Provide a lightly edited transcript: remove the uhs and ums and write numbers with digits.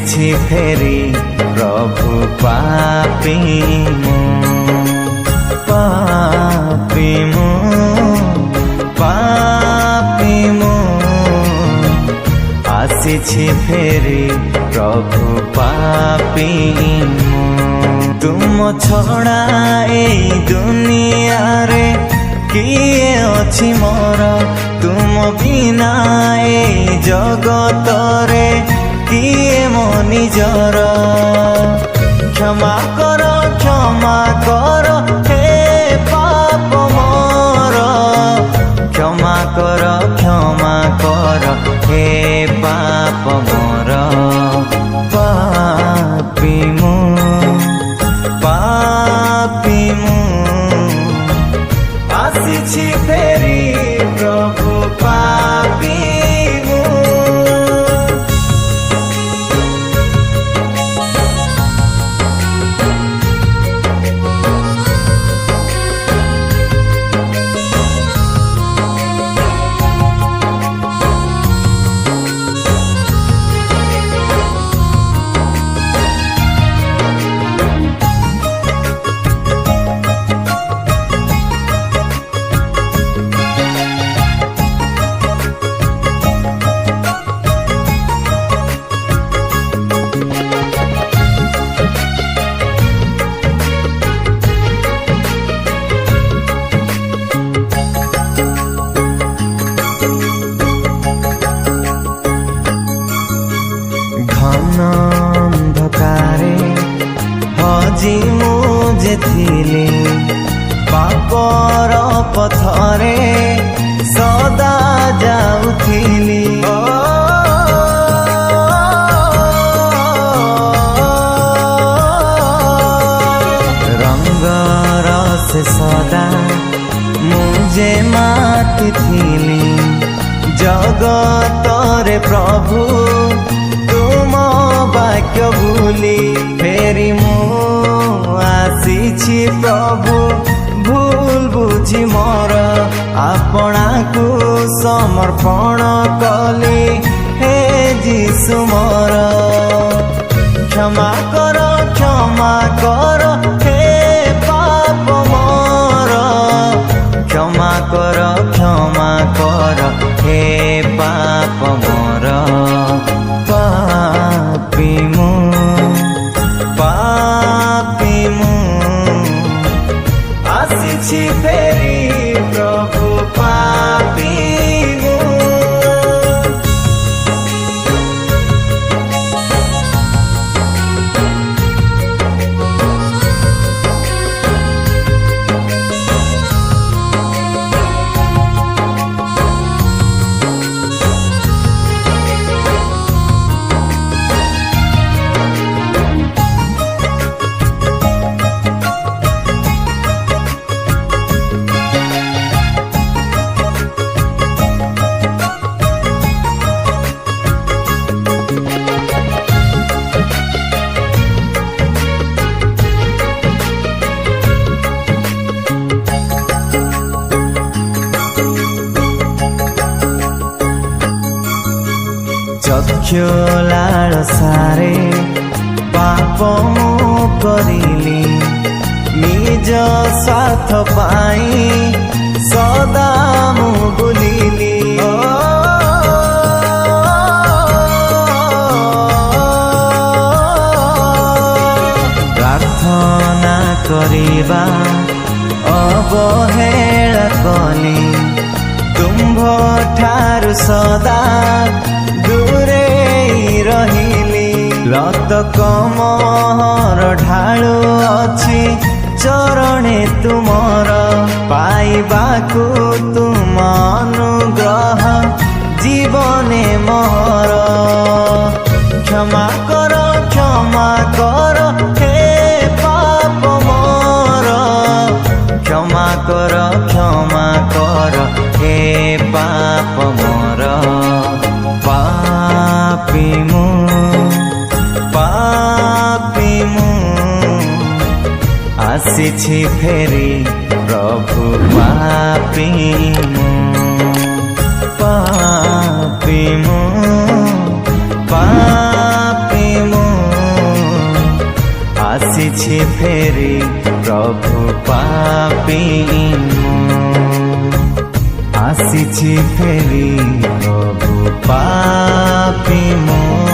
ଆସିଛି ଫେରି ପ୍ରଭୁ ପାପୀ ମୁଁ ପାପୀ ମୁଁ ପାପୀ ମୁଁ ଆସିଛି ଫେରି ପ୍ରଭୁ ପାପୀ ମୁଁ ତୁମ ଛଡ଼ା ଏଇ ଦୁନିଆରେ କିଏ ଅଛି ମୋର ତୁମ ବିନା ଏଇ ଜଗତରେ କିଏ ମୋ ନିଜର କ୍ଷମା କର ହେ ପାପ ମୋର କ୍ଷମା କର ହେ ପାପ ମୋର ପାପୀ ମୁଁ ଆସିଛି ଫେରି ପ୍ରଭୁ ପାପୀ ଅନ୍ଧକାରେ ହଜି ମୁଁ ଯେ ଥିଲି ପାପର ପଥରେ ସଦା ଯାଉଥିଲି ରଙ୍ଗର ସେ ସଦା ମୁଁ ଯେ ମାତିଥିଲି ଜଗତରେ ପ୍ରଭୁ ବାକ୍ୟ ଭୁଲି ଫେରି ମୁଁ ଆସିଛି ପ୍ରଭୁ ଭୁଲ ବୁଝି ମୋର ଆପଣାକୁ ସମର୍ପଣ କଲି ହେ ଯୀଶୁ ମୋର କ୍ଷମା କର ହେ ପାପ ମୋର କ୍ଷମା କର ହେ ପାପ ମୋର ପାପୀ ମୁଁ ଆସିଛି ଫେରି ପ୍ରଭୁ ପାପୀ ଚକ୍ଷୁ ଲାଳସାରେ ପାପ ମୁଁ କରିଲି ନିଜ ସ୍ୱାର୍ଥ ପାଇଁ ସଦା ମୁଁ ବୁଲିଲି ପ୍ରାର୍ଥନା କରିବା ଅବହେଳା କଲି ତୁମ୍ଭ ଠାରୁ ସଦା ଦୂରେଇ ରହିଲି ରତ କମର ଢାଳୁ ଅଛି ଚରଣେ ତୁମର ପାଇବାକୁ ତୁମ ଅନୁଗ୍ରହ ଜୀବନେ ମୋର କ୍ଷମା କର ହେ ପାପ ମୋର କ୍ଷମା କର ହେ ପାପ ମୋର ପାପୀ ମୁଁ ଆସିଛି ଫେରି ପ୍ରଭୁ ପାପୀ ମୁଁ ପାପୀ ମୁଁ ଫେରି ପ୍ରଭୁ ପାପୀ ମୁଁ ଆସିଛି ଫେରି ପ୍ରଭୁ ପାପୀ ମୁଁ